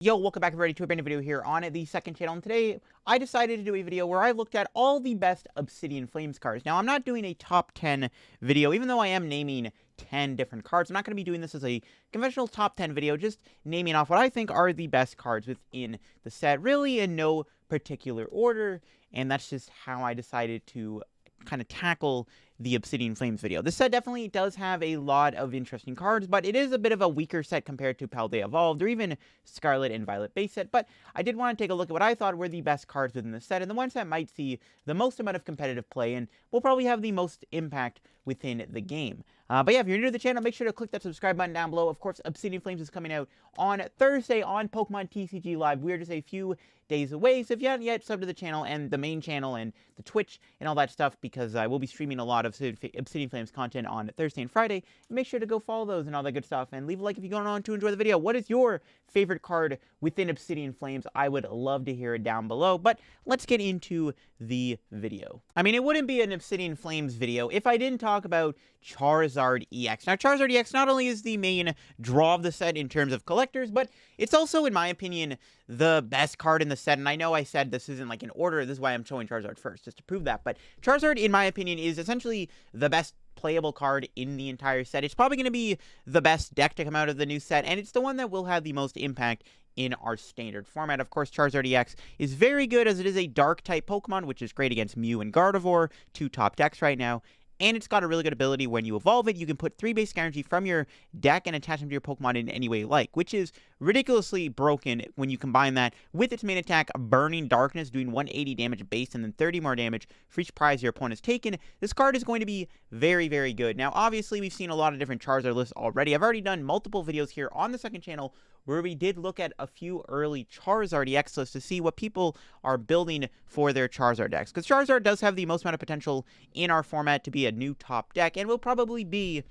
Yo, welcome back everybody to a brand new video here on the second channel, and today I decided to do a video where I looked at all the best Obsidian Flames cards. Now, I'm not doing a top 10 video, even though I am naming 10 different cards. I'm not going to be doing this as a conventional top 10 video, just naming off what I think are the best cards within the set, really in no particular order, and that's just how I decided to kind of tackle the Obsidian Flames video. This set definitely does have a lot of interesting cards, but it is a bit of a weaker set compared to Paldea Evolved or even Scarlet and Violet base set, but I did want to take a look at what I thought were the best cards within the set, and the ones that might see the most amount of competitive play and will probably have the most impact within the game. But yeah, if you're new to the channel, make sure to click that subscribe button down below. Of course, Obsidian Flames is coming out on Thursday on Pokemon TCG Live. We are just a few days away, so if you haven't yet, sub to the channel and the main channel and the Twitch and all that stuff, because I will be streaming a lot of Obsidian Flames content on Thursday and Friday. Make sure to go follow those and all that good stuff, and leave a like if you're going on to enjoy the video. What is your favorite card within Obsidian Flames? I would love to hear it down below, but let's get into the video. I mean, it wouldn't be an Obsidian Flames video if I didn't talk about Charizard EX. Now, Charizard EX not only is the main draw of the set in terms of collectors, but it's also, in my opinion, the best card in the set. And I know I said this isn't like in order, this is why I'm showing Charizard first, just to prove that. But Charizard, in my opinion, is essentially the best playable card in the entire set. It's probably going to be the best deck to come out of the new set, and it's the one that will have the most impact in our standard format. Of course, Charizard EX is very good as it is a Dark-type Pokemon, which is great against Mew and Gardevoir, two top decks right now. And it's got a really good ability when you evolve it. You can put 3 base energy from your deck and attach them to your Pokemon in any way you like, which is ridiculously broken when you combine that with its main attack, Burning Darkness, doing 180 damage base and then 30 more damage for each prize your opponent has taken. This card is going to be very, very good. Now, obviously, we've seen a lot of different Charizard lists already. I've already done multiple videos here on the second channel where we did look at a few early Charizard EX lists to see what people are building for their Charizard decks. Because Charizard does have the most amount of potential in our format to be a new top deck, and will probably be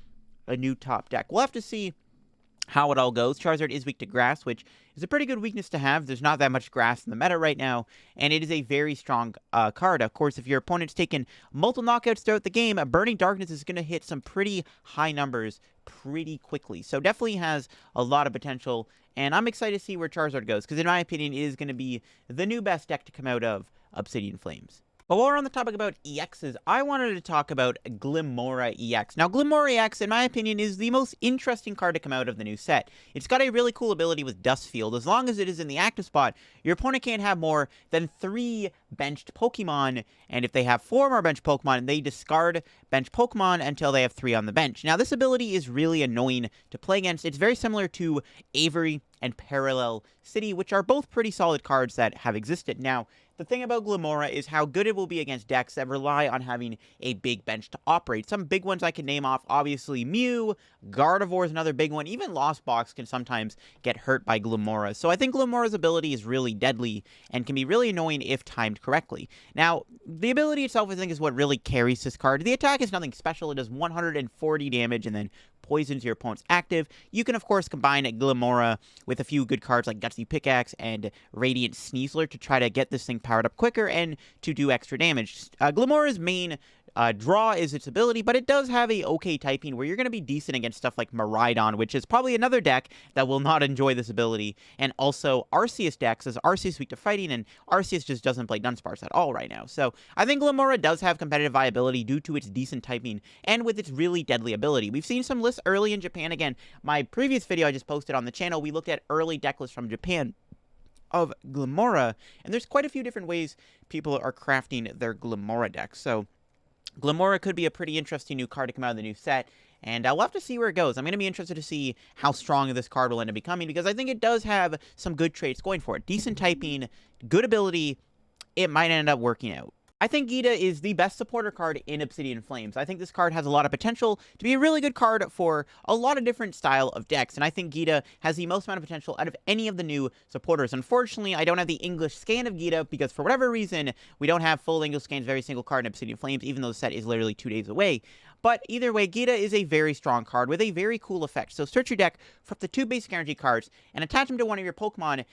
a new top deck. We'll have to see how it all goes. Charizard is weak to grass, which is a pretty good weakness to have. There's not that much grass in the meta right now, and it is a very strong card. Of course, if your opponent's taken multiple knockouts throughout the game, Burning Darkness is going to hit some pretty high numbers pretty quickly. So definitely has a lot of potential, and I'm excited to see where Charizard goes, because in my opinion, it is going to be the new best deck to come out of Obsidian Flames. But while we're on the topic about EXs, I wanted to talk about Glimmora EX. Now, Glimmora EX, in my opinion, is the most interesting card to come out of the new set. It's got a really cool ability with Dustfield. As long as it is in the active spot, your opponent can't have more than 3 benched Pokemon, and if they have 4 more benched Pokemon, they discard benched Pokemon until they have 3 on the bench. Now, this ability is really annoying to play against. It's very similar to Avery and Parallel City, which are both pretty solid cards that have existed. Now, the thing about Glimmora is how good it will be against decks that rely on having a big bench to operate. Some big ones I can name off, obviously Mew, Gardevoir is another big one, even Lost Box can sometimes get hurt by Glimmora. So I think Glimmora's ability is really deadly and can be really annoying if timed correctly. Now, the ability itself I think is what really carries this card. The attack is nothing special, it does 140 damage and then poisons your opponent's active. You can, of course, combine Glimmora with a few good cards like Gutsy Pickaxe and Radiant Sneasler to try to get this thing powered up quicker and to do extra damage. Glimmora's main draw is its ability, but it does have a okay typing where you're going to be decent against stuff like Miraidon, which is probably another deck that will not enjoy this ability, and also Arceus decks, as Arceus is weak to fighting, and Arceus just doesn't play Dunsparce at all right now. So I think Glimmora does have competitive viability due to its decent typing and with its really deadly ability. We've seen some lists early in Japan. Again, my previous video I just posted on the channel, we looked at early deck lists from Japan of Glimmora, and there's quite a few different ways people are crafting their Glimmora decks. So Glimmora could be a pretty interesting new card to come out of the new set, and we'll have to see where it goes. I'm going to be interested to see how strong this card will end up becoming, because I think it does have some good traits going for it. Decent typing, good ability, it might end up working out. I think Gita is the best supporter card in Obsidian Flames. I think this card has a lot of potential to be a really good card for a lot of different style of decks, and I think Gita has the most amount of potential out of any of the new supporters. Unfortunately, I don't have the English scan of Gita, because for whatever reason, we don't have full English scans of every single card in Obsidian Flames, even though the set is literally 2 days away. But either way, Gita is a very strong card with a very cool effect. So search your deck for up to 2 basic energy cards and attach them to one of your Pokemon.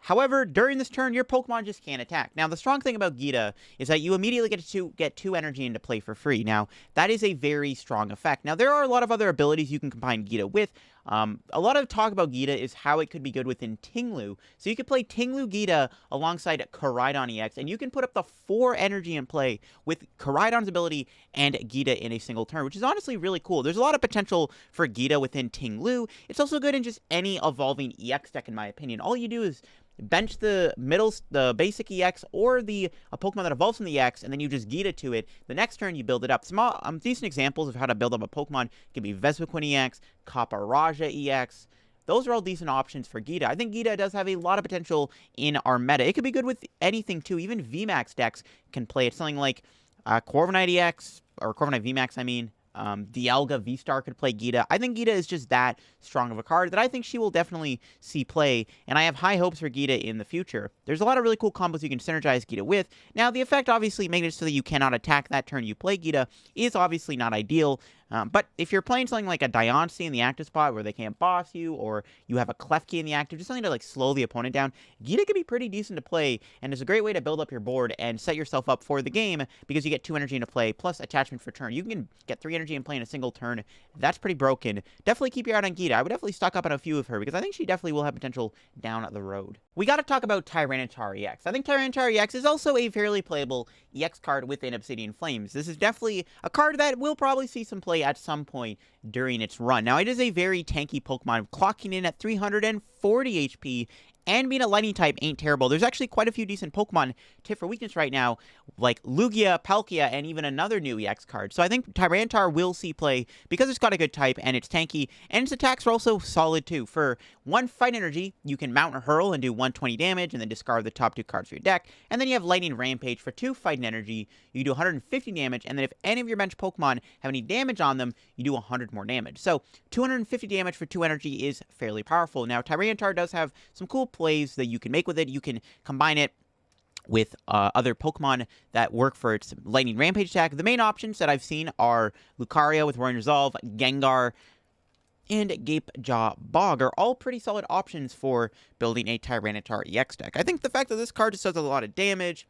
However, during this turn, your Pokemon just can't attack. Now, the strong thing about Gita is that you immediately get 2 energy into play for free. Now, that is a very strong effect. Now, there are a lot of other abilities you can combine Gita with. A lot of talk about Gita is how it could be good within Tinglu. So you could play Tinglu Gita alongside Koraidon EX, and you can put up the 4 energy in play with Koraidon's ability and Gita in a single turn, which is honestly really cool. There's a lot of potential for Gita within Tinglu. It's also good in just any evolving EX deck, in my opinion. All you do is bench the basic EX or a Pokemon that evolves from the EX, and then you just Gita to it. The next turn, you build it up. Some decent examples of how to build up a Pokemon can be Vespiquen EX, Kaparaja EX. Those are all decent options for Gita. I think Gita does have a lot of potential in our meta. It could be good with anything, too. Even VMAX decks can play it. Something like Corviknight EX, or Corviknight VMAX, I mean. Dialga V-Star could play Gita. I think Gita is just that strong of a card that I think she will definitely see play, and I have high hopes for Gita in the future. There's a lot of really cool combos you can synergize Gita with. Now, the effect, obviously, making it so that you cannot attack that turn you play Gita is obviously not ideal. But if you're playing something like a Diancie in the active spot where they can't boss you, or you have a Klefki in the active, just something to like slow the opponent down, Gita can be pretty decent to play, and it's a great way to build up your board and set yourself up for the game because you get 2 energy into play plus attachment for turn. You can get 3 energy in play in a single turn. That's pretty broken. Definitely keep your eye on Gita. I would definitely stock up on a few of her because I think she definitely will have potential down the road. We got to talk about Tyranitar EX. I think Tyranitar EX is also a fairly playable EX card within Obsidian Flames. This is definitely a card that will probably see some play at some point during its run. Now, it is a very tanky Pokemon, clocking in at 340 HP, and being a lightning type ain't terrible. There's actually quite a few decent Pokemon tip for weakness right now, like Lugia, Palkia, and even another new EX card. So I think Tyranitar will see play because it's got a good type, and it's tanky, and its attacks are also solid too. For 1 Fight Energy, you can mount and hurl and do 120 damage, and then discard the top 2 cards for your deck. And then you have Lightning Rampage. For 2 Fight Energy, you do 150 damage, and then if any of your bench Pokemon have any damage on them, you do 100 more damage. So 250 damage for 2 energy is fairly powerful. Now, Tyranitar does have some cool plays that you can make with it. You can combine it with other Pokemon that work for its Lightning Rampage attack. The main options that I've seen are Lucario with Roaring Resolve, Gengar, and Gapejaw Bog are all pretty solid options for building a Tyranitar EX deck. I think the fact that this card just does a lot of damage,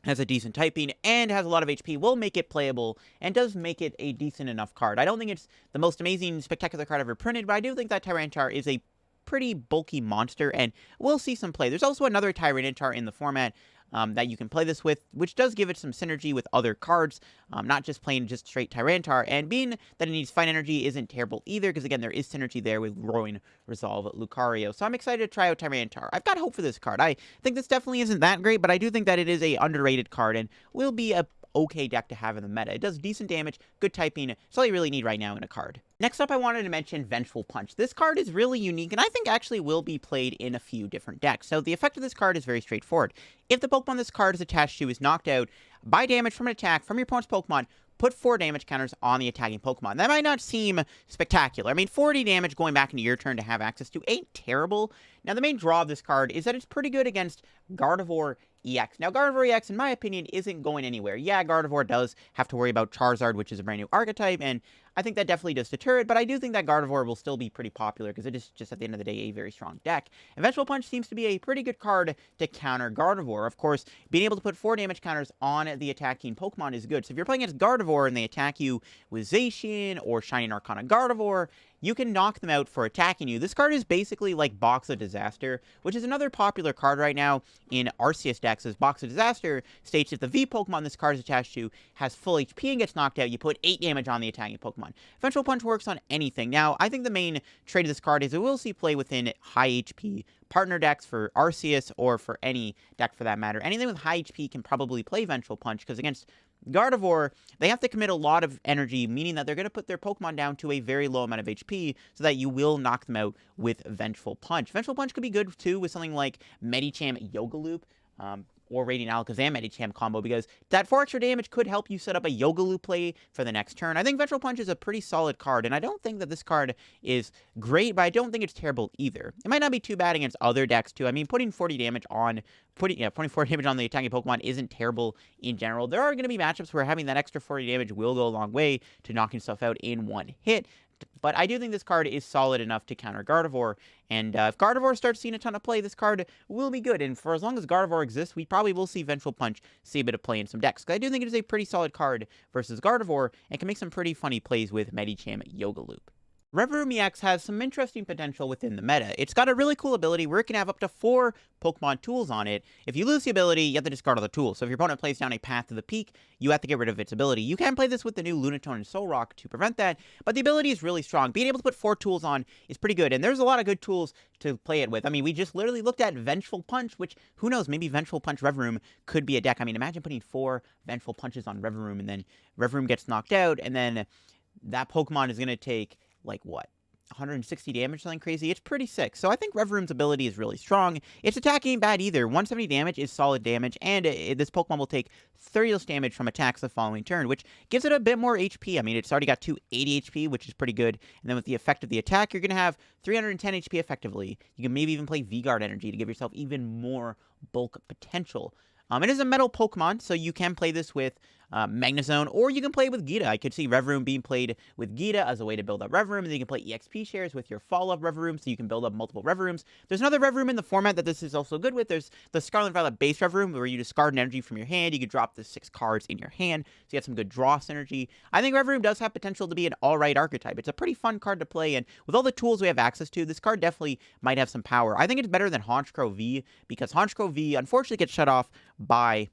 has a decent typing, and has a lot of HP will make it playable, and does make it a decent enough card. I don't think it's the most amazing, spectacular card ever printed, but I do think that Tyranitar is a pretty bulky monster, and we'll see some play. There's also another Tyranitar in the format that you can play this with, which does give it some synergy with other cards, not just playing just straight Tyranitar, and being that it needs Fight Energy isn't terrible either, because again, there is synergy there with Roaring Resolve Lucario. So I'm excited to try out Tyranitar. I've got hope for this card. I think this definitely isn't that great, but I do think that it is a underrated card, and will be a okay deck to have in the meta. It does decent damage, good typing. It's all you really need right now in a card. Next up, I wanted to mention Vengeful Punch. This card is really unique, and I think actually will be played in a few different decks. So the effect of this card is very straightforward. If the Pokemon this card is attached to is knocked out by damage from an attack from your opponent's Pokemon, put 4 damage counters on the attacking Pokemon. That might not seem spectacular. I mean, 40 damage going back into your turn to have access to ain't terrible. Now, the main draw of this card is that it's pretty good against Gardevoir EX. Now, Gardevoir EX, in my opinion, isn't going anywhere. Yeah, Gardevoir does have to worry about Charizard, which is a brand new archetype, and I think that definitely does deter it, but I do think that Gardevoir will still be pretty popular because it is just, at the end of the day, a very strong deck. And Vengeful Punch seems to be a pretty good card to counter Gardevoir. Of course, being able to put 4 damage counters on the attacking Pokemon is good. So if you're playing against Gardevoir and they attack you with Zacian or Shining Arcana Gardevoir, you can knock them out for attacking you. This card is basically like Box of Disaster, which is another popular card right now in Arceus decks, as Box of Disaster states if the V Pokemon this card is attached to has full HP and gets knocked out, you put 8 damage on the attacking Pokemon. Vengeful Punch works on anything. Now, I think the main trait of this card is it will see play within high HP partner decks for Arceus, or for any deck for that matter. Anything with high HP can probably play Vengeful Punch, because against Gardevoir, they have to commit a lot of energy, meaning that they're going to put their Pokemon down to a very low amount of HP, so that you will knock them out with Vengeful Punch. Vengeful Punch could be good, too, with something like Medicham Yoga Loop, or Radiant Alakazam Medicham combo, because that 4 extra damage could help you set up a Yoga Loop play for the next turn. I think Vengeful Punch is a pretty solid card, and I don't think that this card is great, but I don't think it's terrible either. It might not be too bad against other decks, too. I mean, putting 40 damage on, putting 4 damage on the attacking Pokemon isn't terrible in general. There are going to be matchups where having that extra 40 damage will go a long way to knocking stuff out in one hit. But I do think this card is solid enough to counter Gardevoir, and if Gardevoir starts seeing a ton of play, this card will be good, and for as long as Gardevoir exists, we probably will see Vengeful Punch see a bit of play in some decks, because I do think it is a pretty solid card versus Gardevoir, and can make some pretty funny plays with Medicham Yoga Loop. Revavroom EX has some interesting potential within the meta. It's got a really cool ability where it can have up to 4 Pokemon tools on it. If you lose the ability, you have to discard all the tools. So if your opponent plays down a Path to the Peak, you have to get rid of its ability. You can play this with the new Lunatone and Solrock to prevent that, but the ability is really strong. Being able to put 4 tools on is pretty good, and there's a lot of good tools to play it with. I mean, we just literally looked at Vengeful Punch, which, who knows, maybe Vengeful Punch Revavroom could be a deck. I mean, imagine putting 4 Vengeful Punches on Revavroom, and then Revavroom gets knocked out, and then that Pokemon is going to take, like, what? 160 damage, something crazy. It's pretty sick. So I think Revavroom's ability is really strong. Its attack ain't bad either. 170 damage is solid damage, and this Pokemon will take 30 less damage from attacks the following turn, which gives it a bit more HP. I mean, it's already got 280 HP, which is pretty good. And then with the effect of the attack, you're going to have 310 HP effectively. You can maybe even play V-Guard energy to give yourself even more bulk potential. It is a metal Pokemon, so you can play this with Magnezone, or you can play it with Gita. I could see Revavroom being played with Gita as a way to build up Revavroom, and then you can play EXP shares with your follow-up Revavroom, so you can build up multiple Revavrooms. There's another Revavroom in the format that this is also good with. There's the Scarlet Violet base Revavroom, where you discard an energy from your hand. You can drop the 6 cards in your hand, so you have some good draw synergy. I think Revavroom does have potential to be an alright archetype. It's a pretty fun card to play, and with all the tools we have access to, this card definitely might have some power. I think it's better than Honchkrow V, because Honchkrow V unfortunately gets shut off by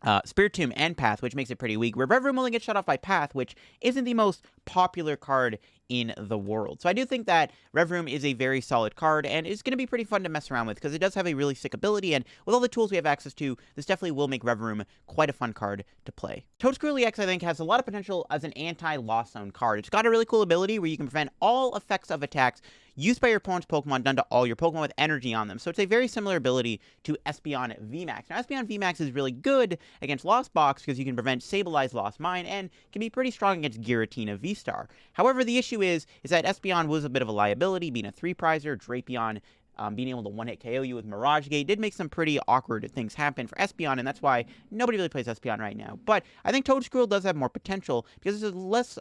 Spiritomb and Path, which makes it pretty weak, where Revavroom only gets shut off by Path, which isn't the most popular card in the world. So I do think that Revavroom is a very solid card, and it's going to be pretty fun to mess around with, because it does have a really sick ability, and with all the tools we have access to, this definitely will make Revavroom quite a fun card to play. Toedscruel EX, I think, has a lot of potential as an anti-Lost Zone card. It's got a really cool ability where you can prevent all effects of attacks used by your opponent's Pokemon done to all your Pokemon with energy on them. So it's a very similar ability to Espeon VMAX. Now, Espeon VMAX is really good against Lost Box because you can prevent Sableye Lost Mine, and can be pretty strong against Giratina V-Star. However, the issue is that Espeon was a bit of a liability, being a 3-prizer. Drapion being able to one-hit KO you with Mirage Gate did make some pretty awkward things happen for Espeon, and that's why nobody really plays Espeon right now. But I think Toedscruel does have more potential, because there's less,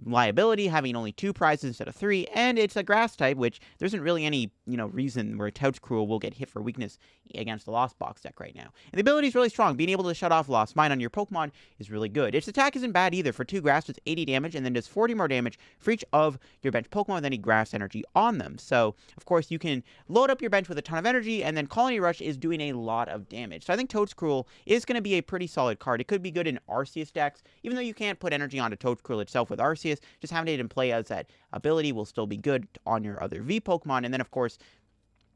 liability, having only 2 prizes instead of 3, and it's a grass type, which there isn't really any, reason where Toedscruel will get hit for weakness against the Lost Box deck right now. And the ability is really strong. Being able to shut off Lost Mine on your Pokemon is really good. Its attack isn't bad either. For 2 grass, it's 80 damage, and then does 40 more damage for each of your bench Pokemon with any grass energy on them. So, of course, you can load up your bench with a ton of energy, and then Colony Rush is doing a lot of damage. So I think Toedscruel is going to be a pretty solid card. It could be good in Arceus decks, even though you can't put energy onto Toedscruel itself with Arceus. Just having it in play as that ability will still be good on your other V Pokemon. And then, of course,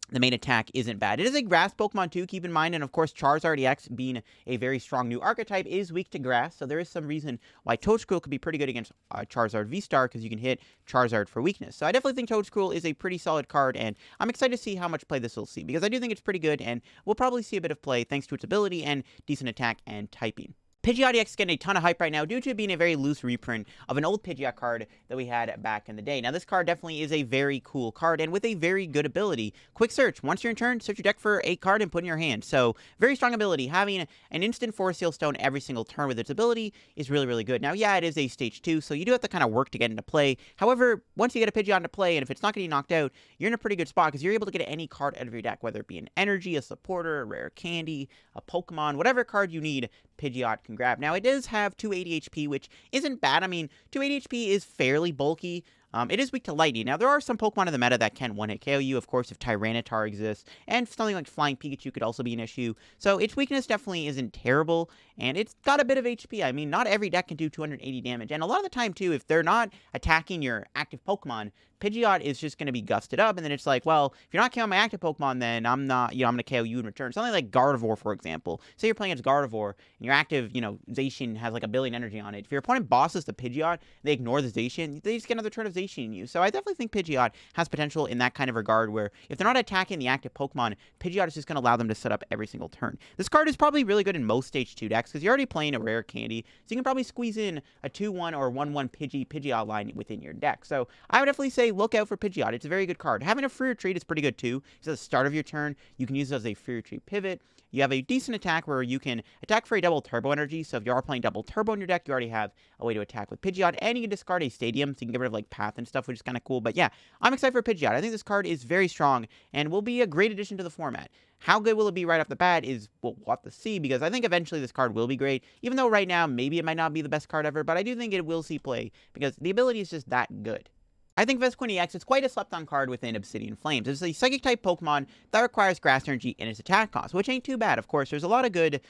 the main attack isn't bad. It is a grass Pokemon too, keep in mind, and of course Charizard EX, being a very strong new archetype, is weak to grass, so there is some reason why Toedscruel could be pretty good against Charizard V-Star, because you can hit Charizard for weakness. So I definitely think Toedscruel is a pretty solid card, and I'm excited to see how much play this will see, because I do think it's pretty good, and we'll probably see a bit of play thanks to its ability and decent attack and typing. Pidgeot EX is getting a ton of hype right now due to it being a very loose reprint of an old Pidgeot card that we had back in the day. Now, this card definitely is a very cool card and with a very good ability. Quick search. Once you're in turn, search your deck for a card and put in your hand. So, very strong ability. Having an instant Force Seal Stone every single turn with its ability is really, really good. Now, yeah, it is a Stage 2, so you do have to kind of work to get into play. However, once you get a Pidgeot into play, and if it's not getting knocked out, you're in a pretty good spot because you're able to get any card out of your deck, whether it be an Energy, a Supporter, a Rare Candy, a Pokemon, whatever card you need, Pidgeot can grab. Now, it does have 280 HP, which isn't bad. I mean, 280 HP is fairly bulky. It is weak to lightning. Now, there are some Pokemon in the meta that can one-hit KO you, of course, if Tyranitar exists, and something like Flying Pikachu could also be an issue. So, its weakness definitely isn't terrible, and it's got a bit of HP. I mean, not every deck can do 280 damage, and a lot of the time, too, if they're not attacking your active Pokemon, Pidgeot is just going to be gusted up, and then it's like, well, if you're not killing my active Pokemon, then I'm not, I'm going to KO you in return. Something like Gardevoir, for example. Say you're playing against Gardevoir, and your active, Zacian has like a billion energy on it. If your opponent bosses the Pidgeot, they ignore the Zacian, they just get another turn of Zacian in you. So I definitely think Pidgeot has potential in that kind of regard, where if they're not attacking the active Pokemon, Pidgeot is just going to allow them to set up every single turn. This card is probably really good in most Stage 2 decks, because you're already playing a Rare Candy, so you can probably squeeze in a 2-1 or 1-1 Pidgeot line within your deck. So I would definitely say look out for Pidgeot. It's a very good card. Having a free retreat is pretty good too. It's at the start of your turn. You can use it as a free retreat pivot. You have a decent attack where you can attack for a double turbo energy. So if you are playing double turbo in your deck, you already have a way to attack with Pidgeot. And you can discard a stadium, so you can get rid of like Path and stuff, which is kind of cool. But yeah, I'm excited for Pidgeot. I think this card is very strong and will be a great addition to the format. How good will it be right off the bat is we'll have to see, because I think eventually this card will be great. Even though right now, maybe it might not be the best card ever, but I do think it will see play because the ability is just that good. I think Vespiquen EX is quite a slept-on card within Obsidian Flames. It's a Psychic-type Pokemon that requires Grass Energy in its attack cost, which ain't too bad. Of course, there's a lot of good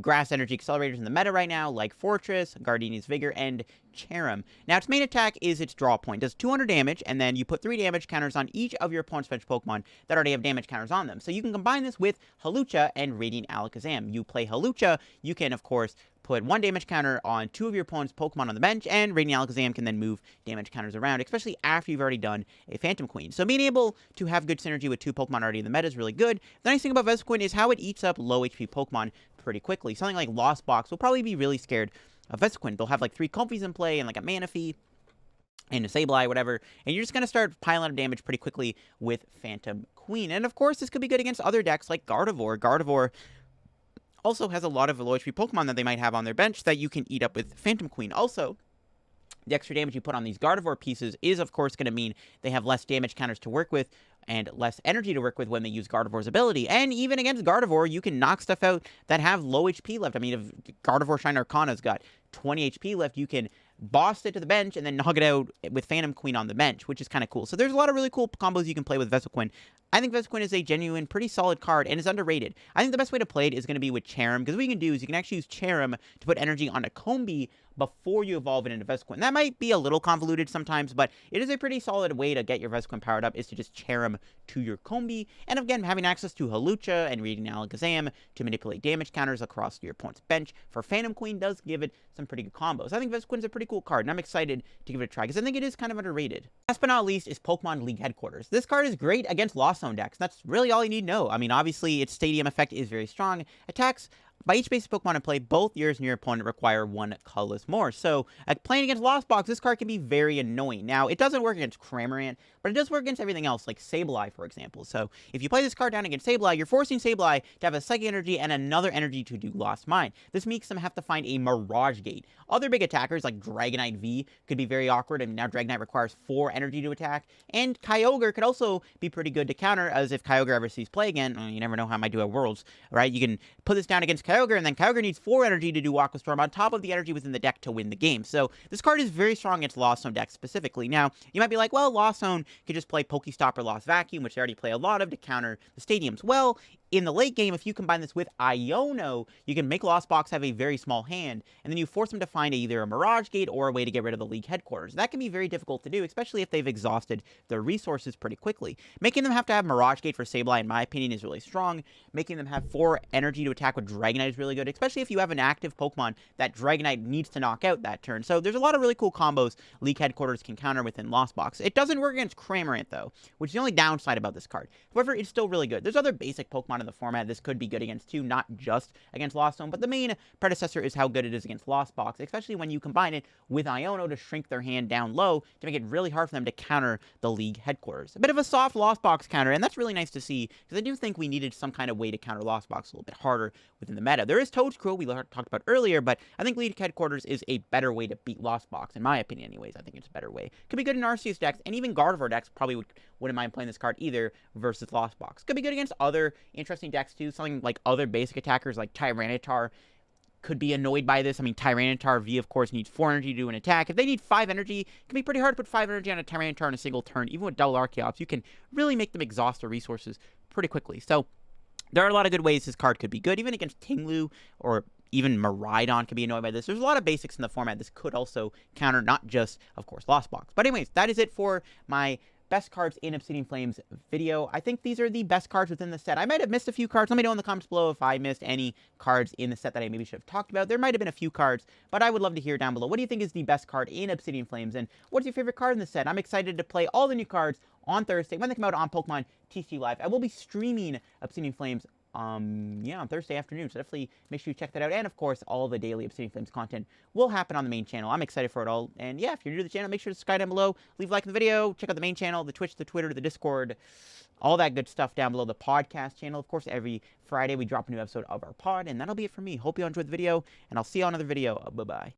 Grass Energy accelerators in the meta right now, like Fortress, Gardenia's Vigor, and Cherrim. Now, its main attack is its draw point. It does 200 damage, and then you put 3 damage counters on each of your opponent's bench Pokemon that already have damage counters on them. So you can combine this with Hawlucha and Radiant Alakazam. You play Hawlucha, you can, of course, put 1 damage counter on 2 of your opponent's Pokemon on the bench, and Radiant Alakazam can then move damage counters around, especially after you've already done a Phantom Queen. So being able to have good synergy with 2 Pokemon already in the meta is really good. The nice thing about Vespiquen is how it eats up low HP Pokemon pretty quickly. Something like Lost Box will probably be really scared of Vespiquen. They'll have like 3 Comfies in play and like a Manaphy and a Sableye, whatever, and you're just going to start piling up damage pretty quickly with Phantom Queen. And of course, this could be good against other decks like Gardevoir. Gardevoir also has a lot of low HP Pokemon that they might have on their bench that you can eat up with Phantom Queen. Also, the extra damage you put on these Gardevoir pieces is, of course, going to mean they have less damage counters to work with and less energy to work with when they use Gardevoir's ability. And even against Gardevoir, you can knock stuff out that have low HP left. I mean, if Gardevoir Shine Arcana's got 20 HP left, you can boss it to the bench and then knock it out with Phantom Queen on the bench, which is kind of cool. So there's a lot of really cool combos you can play with Vespiquen. I think Vespiquen is a genuine, pretty solid card and is underrated. I think the best way to play it is going to be with Cherrim, because what you can do is you can actually use Cherrim to put energy on a Combi before you evolve it into Vespiquen. That might be a little convoluted sometimes, but it is a pretty solid way to get your Vespiquen powered up, is to just Cherrim to your Combi. And again, having access to Hawlucha and Radiant Alakazam to manipulate damage counters across your opponent's bench for Phantom Queen does give it some pretty good combos. I think Vespiquen's a pretty cool card, and I'm excited to give it a try, because I think it is kind of underrated. Last but not least is Pokemon League Headquarters. This card is great against Lost Zone decks. That's really all you need to know. I mean, obviously, its Stadium effect is very strong. Attacks by each basic Pokemon in play, both yours and your opponent require 1 colorless more. So, playing against Lost Box, this card can be very annoying. Now, it doesn't work against Cramorant, but it does work against everything else, like Sableye, for example. So, if you play this card down against Sableye, you're forcing Sableye to have a Psychic Energy and another energy to do Lost Mine. This makes them have to find a Mirage Gate. Other big attackers, like Dragonite V, could be very awkward, and now Dragonite requires 4 energy to attack. And Kyogre could also be pretty good to counter, as if Kyogre ever sees play again, you never know how I might do at Worlds, right? You can put this down against Kyogre, and then Kyogre needs 4 energy to do Aqua Storm on top of the energy within the deck to win the game. So this card is very strong against Lost Zone decks specifically. Now, you might be like, well, Lost Zone could just play Pokestop or Lost Vacuum, which they already play a lot of to counter the stadiums. Well, in the late game, if you combine this with Iono, you can make Lost Box have a very small hand, and then you force them to find either a Mirage Gate or a way to get rid of the League Headquarters. That can be very difficult to do, especially if they've exhausted their resources pretty quickly. Making them have to have Mirage Gate for Sableye, in my opinion, is really strong. Making them have 4 energy to attack with Dragonite is really good, especially if you have an active Pokemon that Dragonite needs to knock out that turn. So there's a lot of really cool combos League Headquarters can counter within Lost Box. It doesn't work against Cramorant, though, which is the only downside about this card. However, it's still really good. There's other basic Pokemon in the format this could be good against too, not just against Lost Zone, but the main predecessor is how good it is against Lost Box, especially when you combine it with Iono to shrink their hand down low to make it really hard for them to counter the League Headquarters. A bit of a soft Lost Box counter, and that's really nice to see, because I do think we needed some kind of way to counter Lost Box a little bit harder within the meta. There is Toedscruel, we talked about earlier, but I think League Headquarters is a better way to beat Lost Box, in my opinion anyways. I think it's a better way. Could be good in Arceus decks, and even Gardevoir decks probably wouldn't mind playing this card either versus Lost Box. Could be good against other interesting decks too, something like other basic attackers like Tyranitar could be annoyed by this. I mean, Tyranitar V, of course, needs 4 energy to do an attack. If they need 5 energy, it can be pretty hard to put 5 energy on a Tyranitar in a single turn. Even with double Archeops, you can really make them exhaust their resources pretty quickly. So there are a lot of good ways this card could be good, even against Tinglu or even Miraidon could be annoyed by this. There's a lot of basics in the format this could also counter, not just, of course, Lost Box. But anyways, that is it for my best cards in Obsidian Flames video. I think these are the best cards within the set. I might have missed a few cards. Let me know in the comments below if I missed any cards in the set that I maybe should have talked about. There might have been a few cards, but I would love to hear down below. What do you think is the best card in Obsidian Flames, and what's your favorite card in the set? I'm excited to play all the new cards on Thursday when they come out on Pokemon TCG Live. I will be streaming Obsidian Flames on Thursday afternoon, so definitely make sure you check that out. And of course, all the daily Obsidian Flames content will happen on the main channel. I'm excited for it all. And yeah, if you're new to the channel, make sure to subscribe down below, leave a like in the video, check out the main channel, the Twitch, the Twitter, the Discord, all that good stuff down below, the podcast channel. Of course, every Friday we drop a new episode of our pod, and that'll be it for me. Hope you enjoyed the video, and I'll see you on another video. Bye-bye.